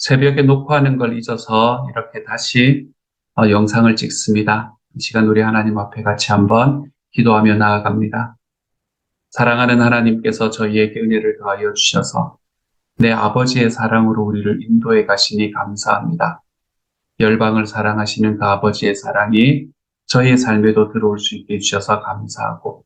새벽에 녹화하는 걸 잊어서 이렇게 다시 영상을 찍습니다. 이 시간 우리 하나님 앞에 같이 한번 기도하며 나아갑니다. 사랑하는 하나님께서 저희에게 은혜를 더하여 주셔서 내 아버지의 사랑으로 우리를 인도해 가시니 감사합니다. 열방을 사랑하시는 그 아버지의 사랑이 저희의 삶에도 들어올 수 있게 해주셔서 감사하고,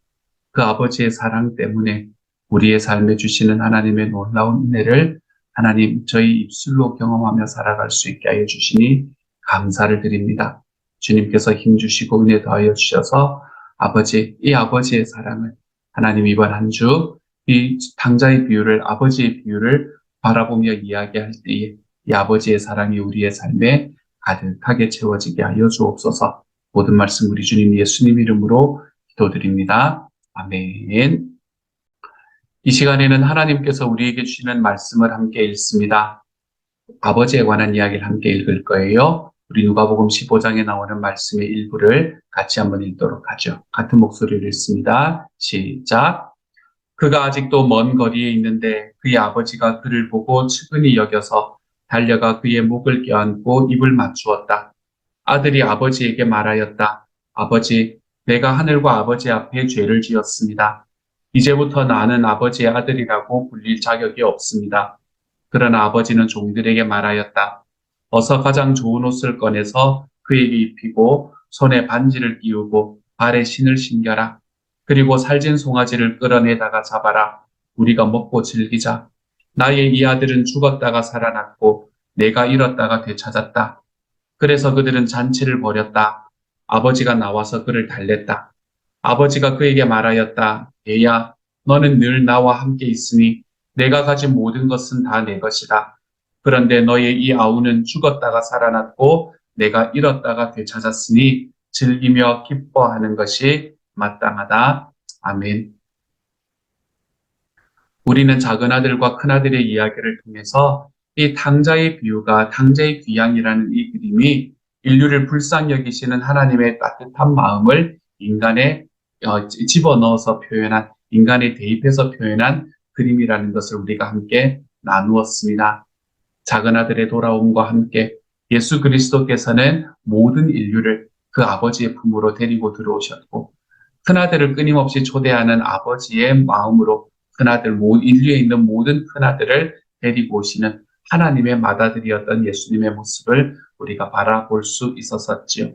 그 아버지의 사랑 때문에 우리의 삶에 주시는 하나님의 놀라운 은혜를 하나님 저희 입술로 경험하며 살아갈 수 있게 하여 주시니 감사를 드립니다. 주님께서 힘주시고 은혜 더하여 주셔서 이 아버지의 사랑을 하나님 이번 한 주 이 당자의 비유를, 아버지의 비유를 바라보며 이야기할 때에 이 아버지의 사랑이 우리의 삶에 가득하게 채워지게 하여 주옵소서. 모든 말씀 우리 주님 예수님 이름으로 기도드립니다. 아멘. 이 시간에는 하나님께서 우리에게 주시는 말씀을 함께 읽습니다. 아버지에 관한 이야기를 함께 읽을 거예요. 우리 누가복음 15장에 나오는 말씀의 일부를 같이 한번 읽도록 하죠. 같은 목소리를 읽습니다. 시작. 그가 아직도 먼 거리에 있는데 그의 아버지가 그를 보고 측은히 여겨서 달려가 그의 목을 껴안고 입을 맞추었다. 아들이 아버지에게 말하였다. 아버지, 내가 하늘과 아버지 앞에 죄를 지었습니다. 이제부터 나는 아버지의 아들이라고 불릴 자격이 없습니다. 그러나 아버지는 종들에게 말하였다. 어서 가장 좋은 옷을 꺼내서 그에게 입히고 손에 반지를 끼우고 발에 신을 신겨라. 그리고 살진 송아지를 끌어내다가 잡아라. 우리가 먹고 즐기자. 나의 이 아들은 죽었다가 살아났고 내가 잃었다가 되찾았다. 그래서 그들은 잔치를 벌였다. 아버지가 나와서 그를 달랬다. 아버지가 그에게 말하였다. 얘야, 너는 늘 나와 함께 있으니 내가 가진 모든 것은 다 내 것이다. 그런데 너의 이 아우는 죽었다가 살아났고 내가 잃었다가 되찾았으니 즐기며 기뻐하는 것이 마땅하다. 아멘. 우리는 작은 아들과 큰 아들의 이야기를 통해서 이 탕자의 비유가, 탕자의 귀양이라는 이 그림이 인류를 불쌍히 여기시는 하나님의 따뜻한 마음을 인간에 집어넣어서 표현한, 인간에 대입해서 표현한 그림이라는 것을 우리가 함께 나누었습니다. 작은 아들의 돌아옴과 함께 예수 그리스도께서는 모든 인류를 그 아버지의 품으로 데리고 들어오셨고, 큰아들을 끊임없이 초대하는 아버지의 마음으로 큰아들, 인류에 있는 모든 큰아들을 데리고 오시는 하나님의 맏아들이었던 예수님의 모습을 우리가 바라볼 수 있었었지요.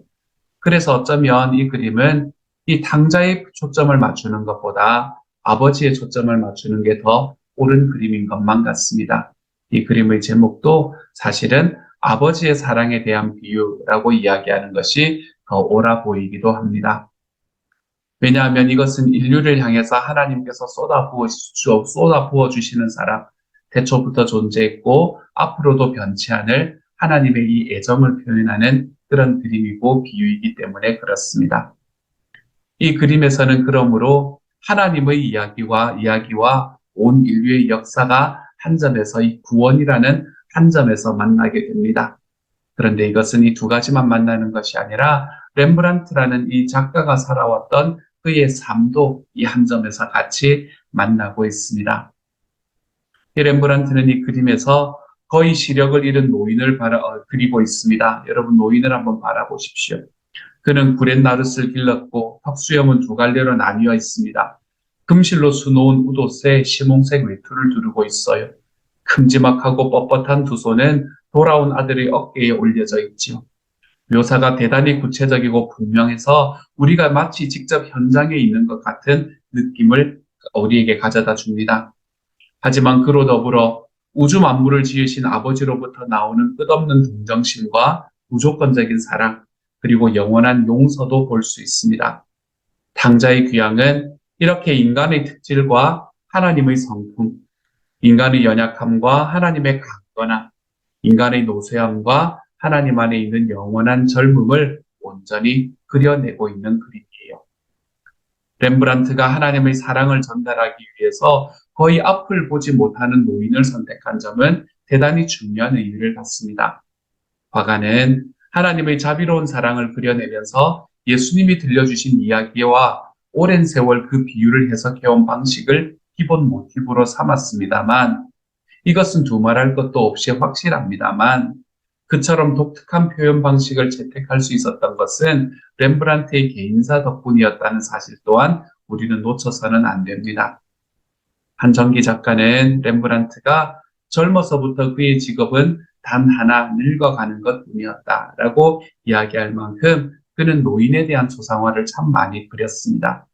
그래서 어쩌면 이 그림은 이 탕자의 초점을 맞추는 것보다 아버지의 초점을 맞추는 게 더 옳은 그림인 것만 같습니다. 이 그림의 제목도 사실은 아버지의 사랑에 대한 비유라고 이야기하는 것이 더 옳아 보이기도 합니다. 왜냐하면 이것은 인류를 향해서 하나님께서 쏟아부어 주시는 사랑, 태초부터 존재했고 앞으로도 변치 않을 하나님의 이 애정을 표현하는 그런 그림이고 비유이기 때문에 그렇습니다. 이 그림에서는 그러므로 하나님의 이야기와 온 인류의 역사가 한 점에서, 이 구원이라는 한 점에서 만나게 됩니다. 그런데 이것은 이 두 가지만 만나는 것이 아니라 렘브란트라는 이 작가가 살아왔던 그의 삶도 이 한 점에서 같이 만나고 있습니다. 이 렘브란트는 이 그림에서 거의 시력을 잃은 노인을 그리고 있습니다. 여러분, 노인을 한번 바라보십시오. 그는 구렛 나룻을 길렀고 턱수염은 두 갈래로 나뉘어 있습니다. 금실로 수놓은 웃옷에 시몽색 외투를 두르고 있어요. 큼지막하고 뻣뻣한 두 손은 돌아온 아들의 어깨에 올려져 있지요. 묘사가 대단히 구체적이고 분명해서 우리가 마치 직접 현장에 있는 것 같은 느낌을 우리에게 가져다 줍니다. 하지만 그로 더불어 우주 만물을 지으신 아버지로부터 나오는 끝없는 동정심과 무조건적인 사랑, 그리고 영원한 용서도 볼 수 있습니다. 탕자의 귀향은 이렇게 인간의 특질과 하나님의 성품, 인간의 연약함과 하나님의 강건함, 인간의 노쇠함과 하나님 안에 있는 영원한 젊음을 온전히 그려내고 있는 그림이에요. 렘브란트가 하나님의 사랑을 전달하기 위해서 거의 앞을 보지 못하는 노인을 선택한 점은 대단히 중요한 의미를 갖습니다. 화가는 하나님의 자비로운 사랑을 그려내면서 예수님이 들려주신 이야기와 오랜 세월 그 비유를 해석해온 방식을 기본 모티브로 삼았습니다만, 이것은 두말할 것도 없이 확실합니다만 그처럼 독특한 표현 방식을 채택할 수 있었던 것은 렘브란트의 개인사 덕분이었다는 사실 또한 우리는 놓쳐서는 안 됩니다. 한정기 작가는 렘브란트가 젊어서부터 그의 직업은 단 하나 늙어가는 것뿐이었다라고 이야기할 만큼 그는 노인에 대한 초상화를 참 많이 그렸습니다.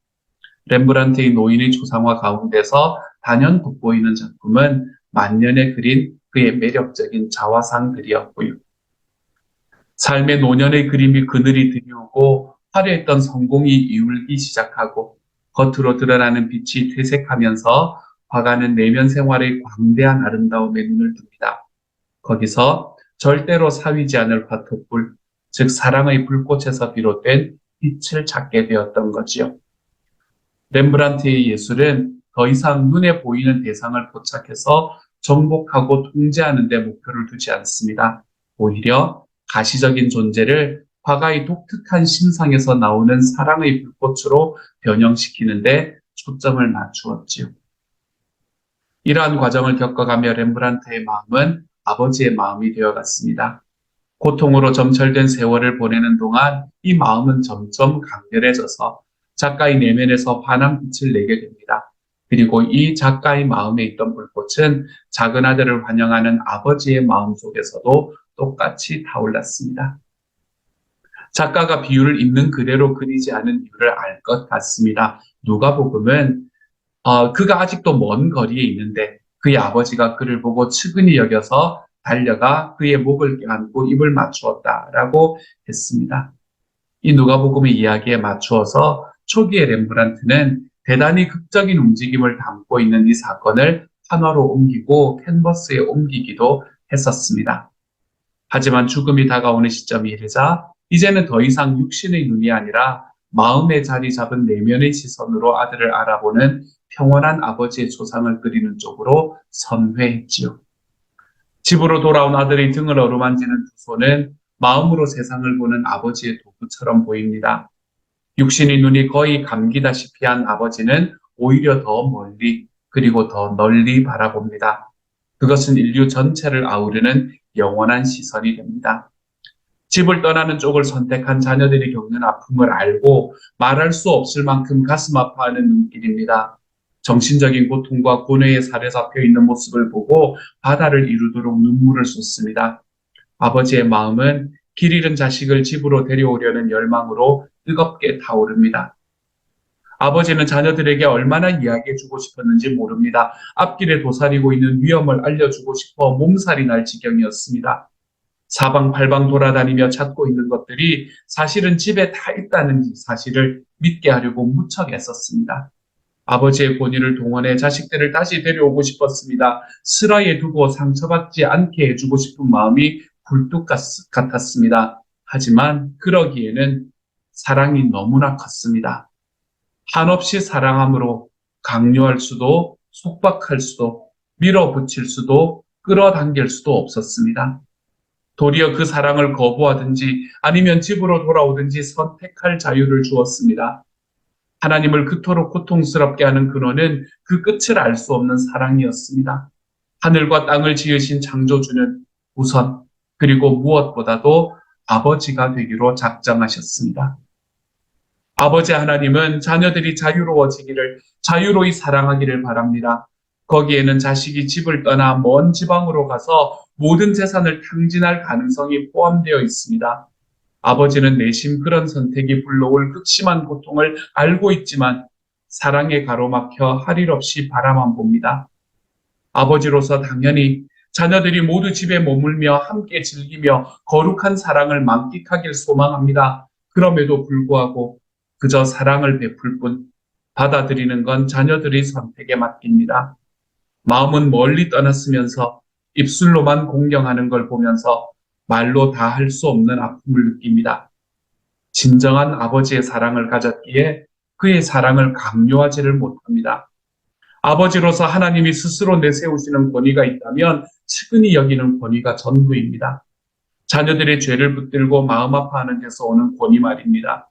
렘브란트의 노인의 초상화 가운데서 단연 돋보이는 작품은 만년에 그린 그의 매력적인 자화상들이었고요. 삶의 노년의 그림이 그늘이 드리우고 화려했던 성공이 이울기 시작하고 겉으로 드러나는 빛이 퇴색하면서 화가는 내면 생활의 광대한 아름다움에 눈을 듭니다. 거기서 절대로 사위지 않을 화토불, 즉 사랑의 불꽃에서 비롯된 빛을 찾게 되었던 거지요. 렘브란트의 예술은 더 이상 눈에 보이는 대상을 포착해서 정복하고 통제하는 데 목표를 두지 않습니다. 오히려 가시적인 존재를 화가의 독특한 심상에서 나오는 사랑의 불꽃으로 변형시키는데 초점을 맞추었지요. 이러한 과정을 겪어가며 렘브란트의 마음은 아버지의 마음이 되어갔습니다. 고통으로 점철된 세월을 보내는 동안 이 마음은 점점 강렬해져서 작가의 내면에서 환한 빛을 내게 됩니다. 그리고 이 작가의 마음에 있던 불꽃은 작은 아들을 환영하는 아버지의 마음 속에서도 똑같이 타올랐습니다. 작가가 비유를 있는 그대로 그리지 않은 이유를 알 것 같습니다. 누가복음은 그가 아직도 먼 거리에 있는데 그의 아버지가 그를 보고 측은히 여겨서 달려가 그의 목을 껴안고 입을 맞추었다라고 했습니다. 이 누가복음의 이야기에 맞추어서 초기의 렘브란트는 대단히 극적인 움직임을 담고 있는 이 사건을 한화로 옮기고 캔버스에 옮기기도 했었습니다. 하지만 죽음이 다가오는 시점이 이르자 이제는 더 이상 육신의 눈이 아니라 마음에 자리 잡은 내면의 시선으로 아들을 알아보는 평온한 아버지의 조상을 그리는 쪽으로 선회했지요. 집으로 돌아온 아들의 등을 어루만지는 두 손은 마음으로 세상을 보는 아버지의 도구처럼 보입니다. 육신의 눈이 거의 감기다시피 한 아버지는 오히려 더 멀리 그리고 더 널리 바라봅니다. 그것은 인류 전체를 아우르는 영원한 시선이 됩니다. 집을 떠나는 쪽을 선택한 자녀들이 겪는 아픔을 알고 말할 수 없을 만큼 가슴 아파하는 눈길입니다. 정신적인 고통과 고뇌에 사로잡혀 있는 모습을 보고 바다를 이루도록 눈물을 쏟습니다. 아버지의 마음은 길 잃은 자식을 집으로 데려오려는 열망으로 뜨겁게 타오릅니다. 아버지는 자녀들에게 얼마나 이야기해주고 싶었는지 모릅니다. 앞길에 도사리고 있는 위험을 알려주고 싶어 몸살이 날 지경이었습니다. 사방팔방 돌아다니며 찾고 있는 것들이 사실은 집에 다 있다는 사실을 믿게 하려고 무척 애썼습니다. 아버지의 권위를 동원해 자식들을 다시 데려오고 싶었습니다. 슬하에 두고 상처받지 않게 해주고 싶은 마음이 굴뚝 같았습니다. 하지만 그러기에는 사랑이 너무나 컸습니다. 한없이 사랑함으로 강요할 수도 속박할 수도 밀어붙일 수도 끌어당길 수도 없었습니다. 도리어 그 사랑을 거부하든지 아니면 집으로 돌아오든지 선택할 자유를 주었습니다. 하나님을 그토록 고통스럽게 하는 근원은 그 끝을 알 수 없는 사랑이었습니다. 하늘과 땅을 지으신 창조주는 우선 그리고 무엇보다도 아버지가 되기로 작정하셨습니다. 아버지 하나님은 자녀들이 자유로워지기를, 자유로이 사랑하기를 바랍니다. 거기에는 자식이 집을 떠나 먼 지방으로 가서 모든 재산을 탕진할 가능성이 포함되어 있습니다. 아버지는 내심 그런 선택이 불러올 극심한 고통을 알고 있지만 사랑에 가로막혀 할 일 없이 바라만 봅니다. 아버지로서 당연히 자녀들이 모두 집에 머물며 함께 즐기며 거룩한 사랑을 만끽하길 소망합니다. 그럼에도 불구하고 그저 사랑을 베풀 뿐 받아들이는 건 자녀들의 선택에 맡깁니다. 마음은 멀리 떠났으면서 입술로만 공경하는 걸 보면서 말로 다 할 수 없는 아픔을 느낍니다. 진정한 아버지의 사랑을 가졌기에 그의 사랑을 강요하지를 못합니다. 아버지로서 하나님이 스스로 내세우시는 권위가 있다면 측은히 여기는 권위가 전부입니다. 자녀들의 죄를 붙들고 마음 아파하는 데서 오는 권위 말입니다.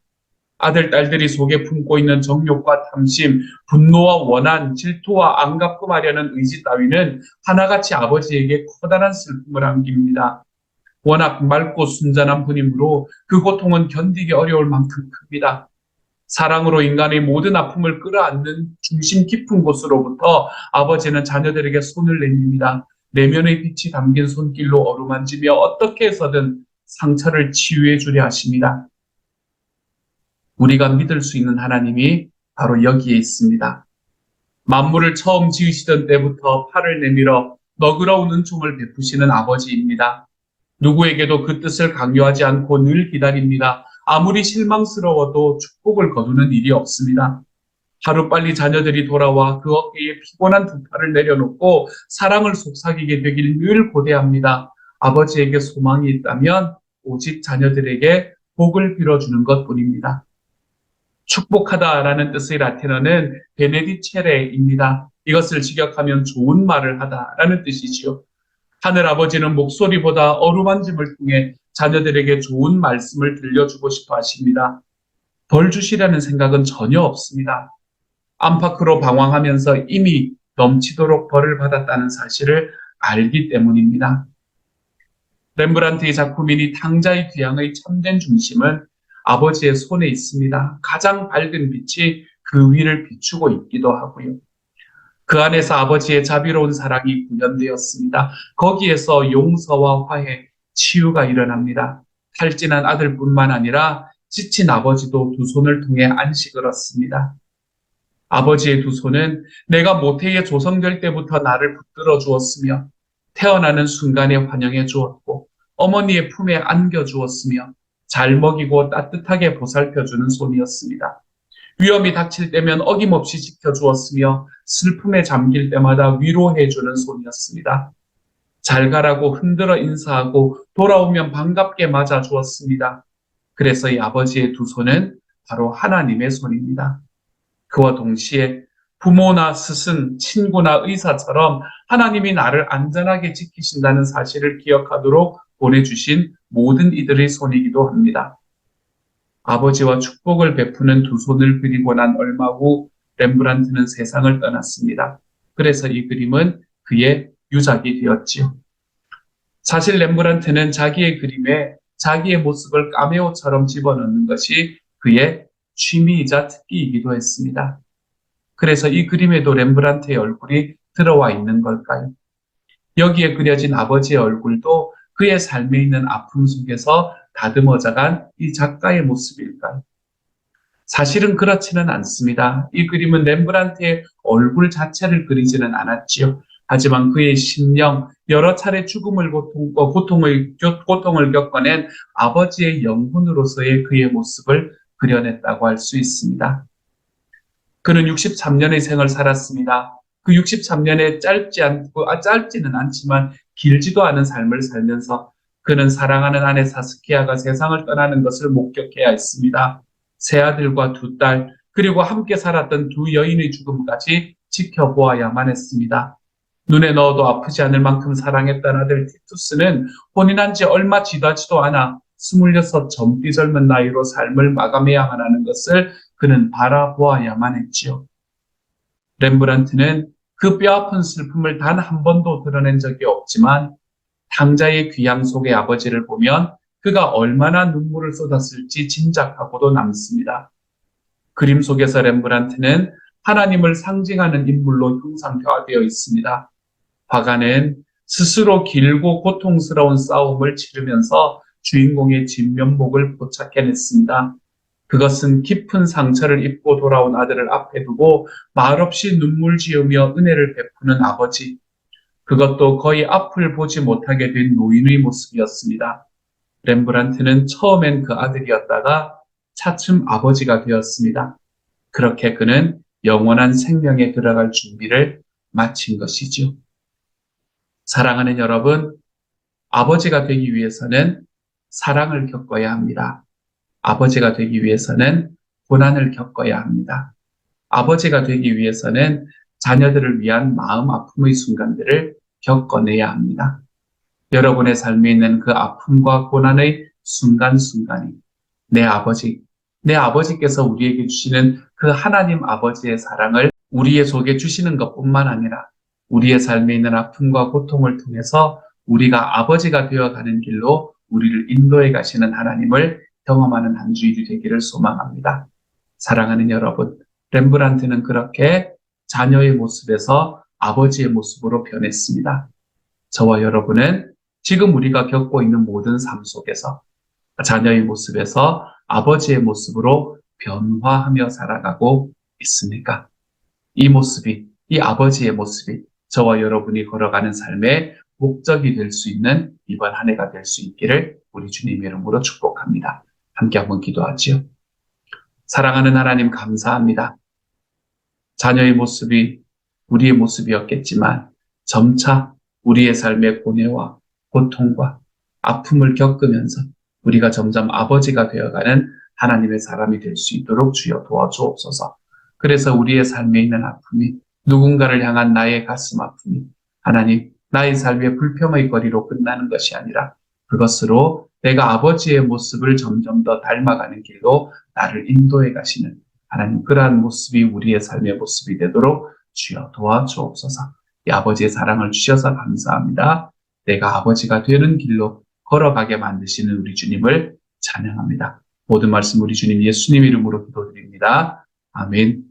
아들, 딸들이 속에 품고 있는 정욕과 탐심, 분노와 원한, 질투와 안 갚고 마려는 의지 따위는 하나같이 아버지에게 커다란 슬픔을 안깁니다. 워낙 맑고 순전한 분이므로 그 고통은 견디기 어려울 만큼 큽니다. 사랑으로 인간의 모든 아픔을 끌어안는 중심 깊은 곳으로부터 아버지는 자녀들에게 손을 내밉니다. 내면의 빛이 담긴 손길로 어루만지며 어떻게 해서든 상처를 치유해 주려 하십니다. 우리가 믿을 수 있는 하나님이 바로 여기에 있습니다. 만물을 처음 지으시던 때부터 팔을 내밀어 너그러운 은총을 베푸시는 아버지입니다. 누구에게도 그 뜻을 강요하지 않고 늘 기다립니다. 아무리 실망스러워도 축복을 거두는 일이 없습니다. 하루빨리 자녀들이 돌아와 그 어깨에 피곤한 두 팔을 내려놓고 사랑을 속삭이게 되길 늘 고대합니다. 아버지에게 소망이 있다면 오직 자녀들에게 복을 빌어주는 것뿐입니다. 축복하다라는 뜻의 라틴어는 베네디체레입니다. 이것을 직역하면 좋은 말을 하다라는 뜻이지요. 하늘 아버지는 목소리보다 어루만짐을 통해 자녀들에게 좋은 말씀을 들려주고 싶어 하십니다. 벌 주시라는 생각은 전혀 없습니다. 안팎으로 방황하면서 이미 넘치도록 벌을 받았다는 사실을 알기 때문입니다. 렘브란트의 작품인 이 탕자의 귀향의 참된 중심은 아버지의 손에 있습니다. 가장 밝은 빛이 그 위를 비추고 있기도 하고요. 그 안에서 아버지의 자비로운 사랑이 구현되었습니다. 거기에서 용서와 화해, 치유가 일어납니다. 탈진한 아들뿐만 아니라 지친 아버지도 두 손을 통해 안식을 얻습니다. 아버지의 두 손은 내가 모태에 조성될 때부터 나를 붙들어 주었으며 태어나는 순간에 환영해 주었고 어머니의 품에 안겨 주었으며 잘 먹이고 따뜻하게 보살펴 주는 손이었습니다. 위험이 닥칠 때면 어김없이 지켜주었으며 슬픔에 잠길 때마다 위로해주는 손이었습니다. 잘 가라고 흔들어 인사하고 돌아오면 반갑게 맞아주었습니다. 그래서 이 아버지의 두 손은 바로 하나님의 손입니다. 그와 동시에 부모나 스승, 친구나 의사처럼 하나님이 나를 안전하게 지키신다는 사실을 기억하도록 보내주신 모든 이들의 손이기도 합니다. 아버지와 축복을 베푸는 두 손을 그리고 난 얼마 후 렘브란트는 세상을 떠났습니다. 그래서 이 그림은 그의 유작이 되었지요. 사실 렘브란트는 자기의 그림에 자기의 모습을 까메오처럼 집어넣는 것이 그의 취미이자 특기이기도 했습니다. 그래서 이 그림에도 렘브란트의 얼굴이 들어와 있는 걸까요? 여기에 그려진 아버지의 얼굴도 그의 삶에 있는 아픔 속에서 다듬어져간 이 작가의 모습일까요? 사실은 그렇지는 않습니다. 이 그림은 렘브란트의 얼굴 자체를 그리지는 않았지요. 하지만 그의 심령, 여러 차례 죽음을 고통을 겪어낸 아버지의 영혼으로서의 그의 모습을 그려냈다고 할 수 있습니다. 그는 63년의 생을 살았습니다. 그 63년에 짧지는 않지만 길지도 않은 삶을 살면서 그는 사랑하는 아내 사스키아가 세상을 떠나는 것을 목격해야 했습니다. 세 아들과 두 딸, 그리고 함께 살았던 두 여인의 죽음까지 지켜보아야만 했습니다. 눈에 넣어도 아프지 않을 만큼 사랑했던 아들 티투스는 혼인한 지 얼마 지나지도 않아 26 젊디 젊은 나이로 삶을 마감해야만 하는 것을 그는 바라보아야만 했지요. 렘브란트는 그 뼈아픈 슬픔을 단 한 번도 드러낸 적이 없지만 탕자의 귀향 속의 아버지를 보면 그가 얼마나 눈물을 쏟았을지 짐작하고도 남습니다. 그림 속에서 렘브란트는 하나님을 상징하는 인물로 형상화되어 있습니다. 화가는 스스로 길고 고통스러운 싸움을 치르면서 주인공의 진면목을 포착해냈습니다. 그것은 깊은 상처를 입고 돌아온 아들을 앞에 두고 말없이 눈물 지으며 은혜를 베푸는 아버지, 그것도 거의 앞을 보지 못하게 된 노인의 모습이었습니다. 렘브란트는 처음엔 그 아들이었다가 차츰 아버지가 되었습니다. 그렇게 그는 영원한 생명에 들어갈 준비를 마친 것이죠. 사랑하는 여러분, 아버지가 되기 위해서는 사랑을 겪어야 합니다. 아버지가 되기 위해서는 고난을 겪어야 합니다. 아버지가 되기 위해서는 자녀들을 위한 마음 아픔의 순간들을 겪어내야 합니다. 여러분의 삶에 있는 그 아픔과 고난의 순간순간이 내 아버지, 내 아버지께서 우리에게 주시는 그 하나님 아버지의 사랑을 우리의 속에 주시는 것뿐만 아니라 우리의 삶에 있는 아픔과 고통을 통해서 우리가 아버지가 되어가는 길로 우리를 인도해 가시는 하나님을 경험하는 한 주일이 되기를 소망합니다. 사랑하는 여러분, 렘브란트는 그렇게 자녀의 모습에서 아버지의 모습으로 변했습니다. 저와 여러분은 지금 우리가 겪고 있는 모든 삶 속에서 자녀의 모습에서 아버지의 모습으로 변화하며 살아가고 있습니까? 이 모습이, 이 아버지의 모습이 저와 여러분이 걸어가는 삶의 목적이 될 수 있는 이번 한 해가 될 수 있기를 우리 주님 이름으로 축복합니다. 함께 한번 기도하지요. 사랑하는 하나님 감사합니다. 자녀의 모습이 우리의 모습이었겠지만 점차 우리의 삶의 고뇌와 고통과 아픔을 겪으면서 우리가 점점 아버지가 되어가는 하나님의 사람이 될 수 있도록 주여 도와주옵소서. 그래서 우리의 삶에 있는 아픔이 누군가를 향한 나의 가슴 아픔이 하나님 나의 삶의 불평의 거리로 끝나는 것이 아니라 그것으로 내가 아버지의 모습을 점점 더 닮아가는 길로 나를 인도해 가시는 하나님 그러한 모습이 우리의 삶의 모습이 되도록 주여 도와주옵소서. 이 아버지의 사랑을 주셔서 감사합니다. 내가 아버지가 되는 길로 걸어가게 만드시는 우리 주님을 찬양합니다. 모든 말씀 우리 주님 예수님 이름으로 기도드립니다. 아멘.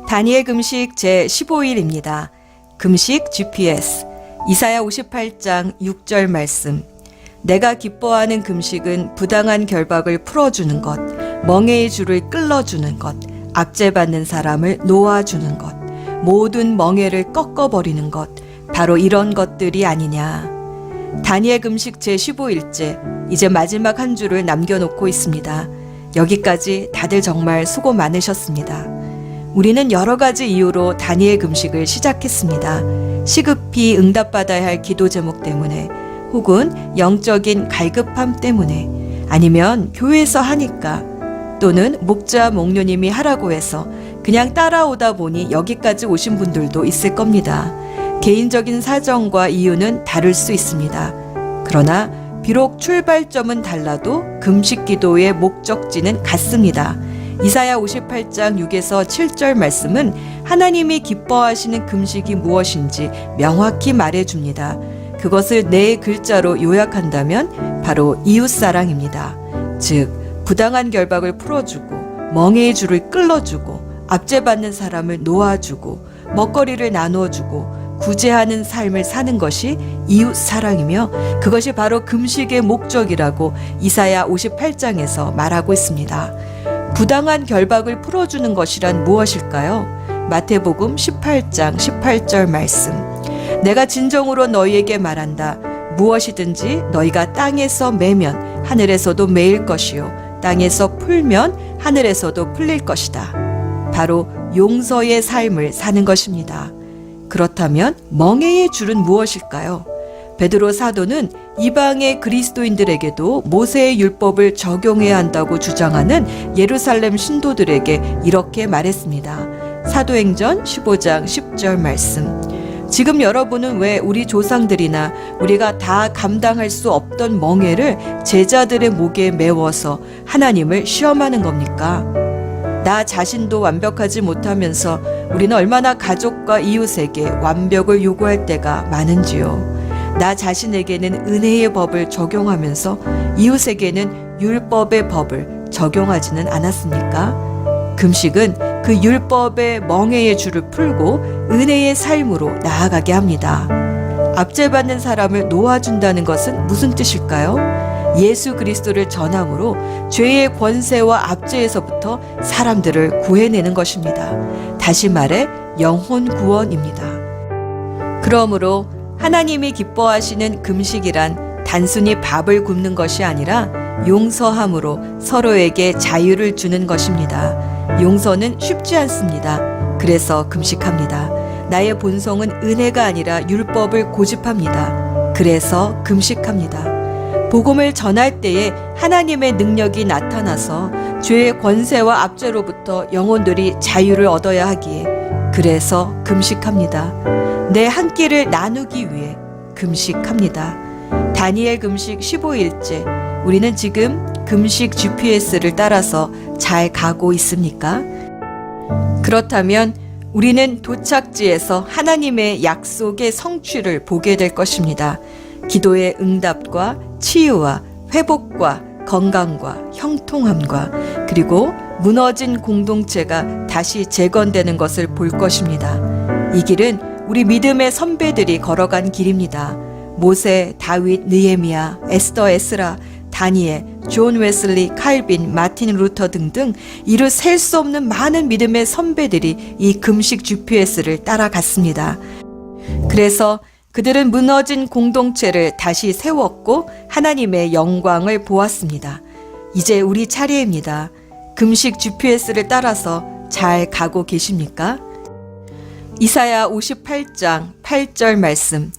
다니엘 금식 제15일입니다. 금식 GPS 이사야 58장 6절 말씀. 내가 기뻐하는 금식은 부당한 결박을 풀어주는 것, 멍에의 줄을 끌어주는 것, 압제받는 사람을 놓아주는 것, 모든 멍에를 꺾어버리는 것, 바로 이런 것들이 아니냐. 다니엘 금식 제15일째, 이제 마지막 한 주를 남겨놓고 있습니다. 여기까지 다들 정말 수고 많으셨습니다. 우리는 여러 가지 이유로 다니엘 금식을 시작했습니다. 시급히 응답받아야 할 기도 제목 때문에, 혹은 영적인 갈급함 때문에, 아니면 교회에서 하니까, 또는 목자 목녀님이 하라고 해서 그냥 따라오다 보니 여기까지 오신 분들도 있을 겁니다. 개인적인 사정과 이유는 다를 수 있습니다. 그러나 비록 출발점은 달라도 금식 기도의 목적지는 같습니다. 이사야 58장 6에서 7절 말씀은 하나님이 기뻐하시는 금식이 무엇인지 명확히 말해줍니다. 그것을 네 글자로 요약한다면 바로 이웃사랑입니다. 즉 부당한 결박을 풀어주고 멍에의 줄을 끌어주고 압제받는 사람을 놓아주고 먹거리를 나누어주고 구제하는 삶을 사는 것이 이웃사랑이며 그것이 바로 금식의 목적이라고 이사야 58장에서 말하고 있습니다. 부당한 결박을 풀어주는 것이란 무엇일까요? 마태복음 18장 18절 말씀. 내가 진정으로 너희에게 말한다. 무엇이든지 너희가 땅에서 매면 하늘에서도 매일 것이요 땅에서 풀면 하늘에서도 풀릴 것이다. 바로 용서의 삶을 사는 것입니다. 그렇다면 멍에의 줄은 무엇일까요? 베드로 사도는 이방의 그리스도인들에게도 모세의 율법을 적용해야 한다고 주장하는 예루살렘 신도들에게 이렇게 말했습니다. 사도행전 15장 10절 말씀. 지금 여러분은 왜 우리 조상들이나 우리가 다 감당할 수 없던 멍에를 제자들의 목에 메워서 하나님을 시험하는 겁니까? 나 자신도 완벽하지 못하면서 우리는 얼마나 가족과 이웃에게 완벽을 요구할 때가 많은지요. 나 자신에게는 은혜의 법을 적용하면서 이웃에게는 율법의 법을 적용하지는 않았습니까? 금식은 그 율법의 멍에의 줄을 풀고 은혜의 삶으로 나아가게 합니다. 압제받는 사람을 놓아준다는 것은 무슨 뜻일까요? 예수 그리스도를 전함으로 죄의 권세와 압제에서부터 사람들을 구해내는 것입니다. 다시 말해 영혼 구원입니다. 그러므로 하나님이 기뻐하시는 금식이란 단순히 밥을 굶는 것이 아니라 용서함으로 서로에게 자유를 주는 것입니다. 용서는 쉽지 않습니다. 그래서 금식합니다. 나의 본성은 은혜가 아니라 율법을 고집합니다. 그래서 금식합니다. 복음을 전할 때에 하나님의 능력이 나타나서 죄의 권세와 압제로부터 영혼들이 자유를 얻어야 하기에 그래서 금식합니다. 내 한 끼를 나누기 위해 금식합니다. 다니엘 금식 15일째, 우리는 지금 금식 GPS를 따라서 잘 가고 있습니까? 그렇다면 우리는 도착지에서 하나님의 약속의 성취를 보게 될 것입니다. 기도의 응답과 치유와 회복과 건강과 형통함과 그리고 무너진 공동체가 다시 재건되는 것을 볼 것입니다. 이 길은 우리 믿음의 선배들이 걸어간 길입니다. 모세, 다윗, 느헤미야, 에스더, 에스라, 다니엘, 존 웨슬리, 칼빈, 마틴 루터 등등 이루 셀 수 없는 많은 믿음의 선배들이 이 금식 GPS를 따라갔습니다. 그래서 그들은 무너진 공동체를 다시 세웠고 하나님의 영광을 보았습니다. 이제 우리 차례입니다. 금식 GPS를 따라서 잘 가고 계십니까? 이사야 58장 8절 말씀.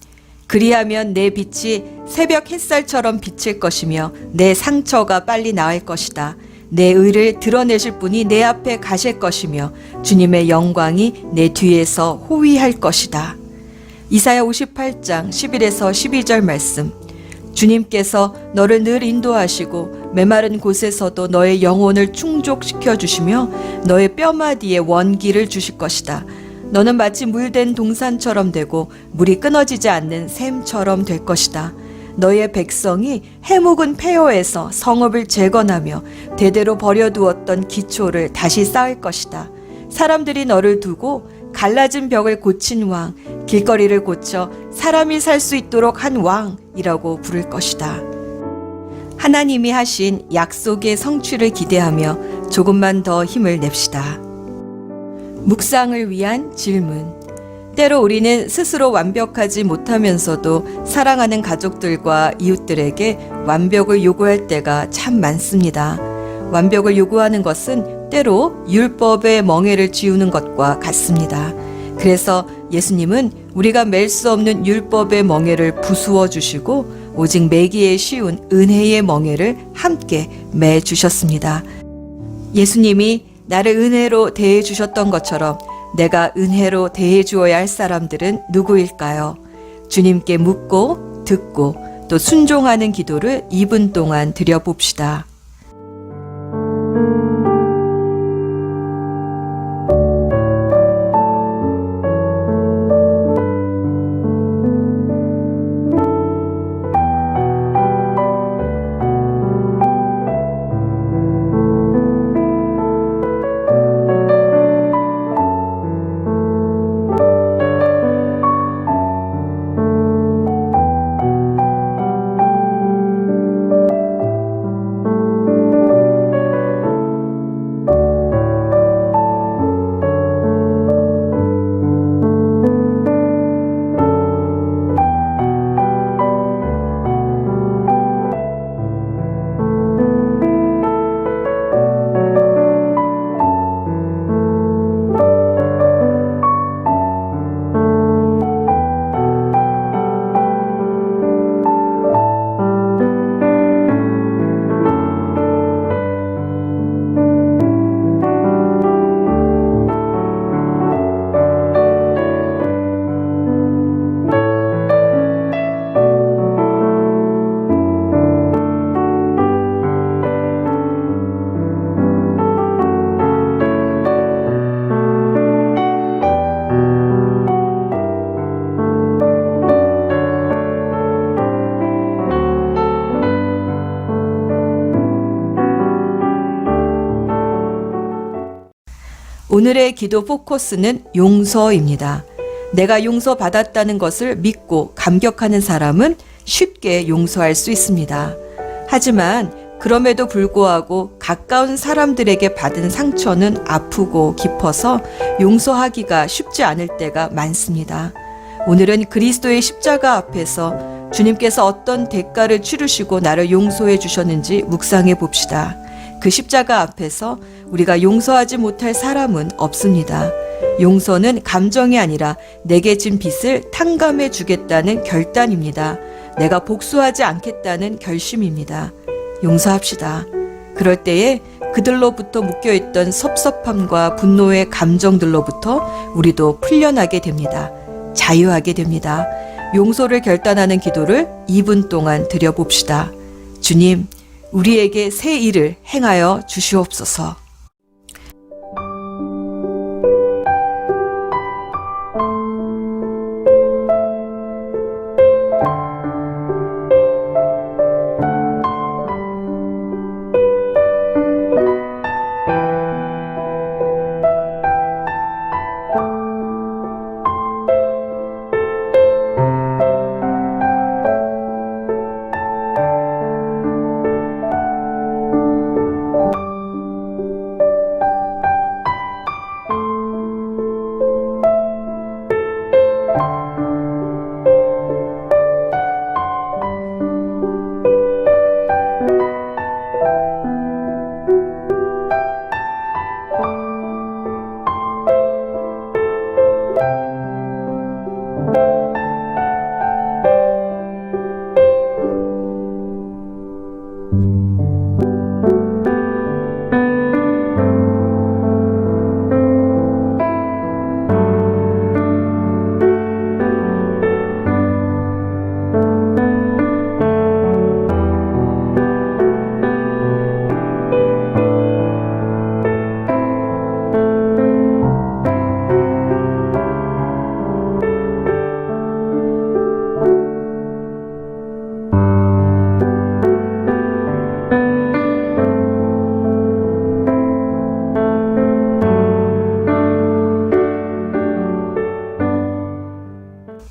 그리하면 내 빛이 새벽 햇살처럼 비칠 것이며 내 상처가 빨리 나을 것이다. 내 의를 드러내실 분이 내 앞에 가실 것이며 주님의 영광이 내 뒤에서 호위할 것이다. 이사야 58장 11에서 12절 말씀. 주님께서 너를 늘 인도하시고 메마른 곳에서도 너의 영혼을 충족시켜 주시며 너의 뼈마디에 원기를 주실 것이다. 너는 마치 물된 동산처럼 되고 물이 끊어지지 않는 샘처럼 될 것이다. 너의 백성이 해묵은 폐허에서 성읍을 재건하며 대대로 버려두었던 기초를 다시 쌓을 것이다. 사람들이 너를 두고 갈라진 벽을 고친 왕, 길거리를 고쳐 사람이 살 수 있도록 한 왕이라고 부를 것이다. 하나님이 하신 약속의 성취를 기대하며 조금만 더 힘을 냅시다. 묵상을 위한 질문. 때로 우리는 스스로 완벽하지 못하면서도 사랑하는 가족들과 이웃들에게 완벽을 요구할 때가 참 많습니다. 완벽을 요구하는 것은 때로 율법의 멍에를 쥐우는 것과 같습니다. 그래서 예수님은 우리가 맬 수 없는 율법의 멍에를 부수어 주시고 오직 매기에 쉬운 은혜의 멍에를 함께 매 주셨습니다. 예수님이 나를 은혜로 대해 주셨던 것처럼 내가 은혜로 대해 주어야 할 사람들은 누구일까요? 주님께 묻고 듣고 또 순종하는 기도를 2분 동안 드려봅시다. 오늘의 기도 포커스는 용서입니다. 내가 용서받았다는 것을 믿고 감격하는 사람은 쉽게 용서할 수 있습니다. 하지만 그럼에도 불구하고 가까운 사람들에게 받은 상처는 아프고 깊어서 용서하기가 쉽지 않을 때가 많습니다. 오늘은 그리스도의 십자가 앞에서 주님께서 어떤 대가를 치르시고 나를 용서해 주셨는지 묵상해 봅시다. 그 십자가 앞에서 우리가 용서하지 못할 사람은 없습니다. 용서는 감정이 아니라 내게 진 빚을 탕감해 주겠다는 결단입니다. 내가 복수하지 않겠다는 결심입니다. 용서합시다. 그럴 때에 그들로부터 묶여있던 섭섭함과 분노의 감정들로부터 우리도 풀려나게 됩니다. 자유하게 됩니다. 용서를 결단하는 기도를 2분 동안 드려봅시다. 주님, 우리에게 새 일을 행하여 주시옵소서.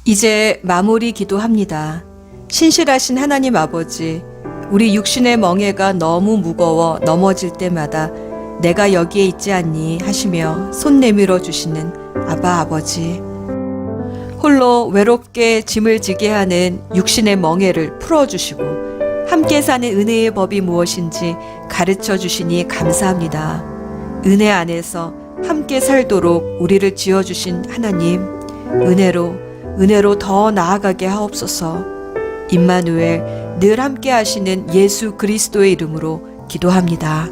이제 마무리 기도합니다. 신실하신 하나님 아버지, 우리 육신의 멍에가 너무 무거워 넘어질 때마다 내가 여기에 있지 않니 하시며 손 내밀어 주시는 아바 아버지. 홀로 외롭게 짐을 지게 하는 육신의 멍에를 풀어주시고 함께 사는 은혜의 법이 무엇인지 가르쳐 주시니 감사합니다. 은혜 안에서 함께 살도록 우리를 지어주신 하나님, 은혜로 더 나아가게 하옵소서. 임마누엘, 늘 함께 하시는 예수 그리스도의 이름으로 기도합니다.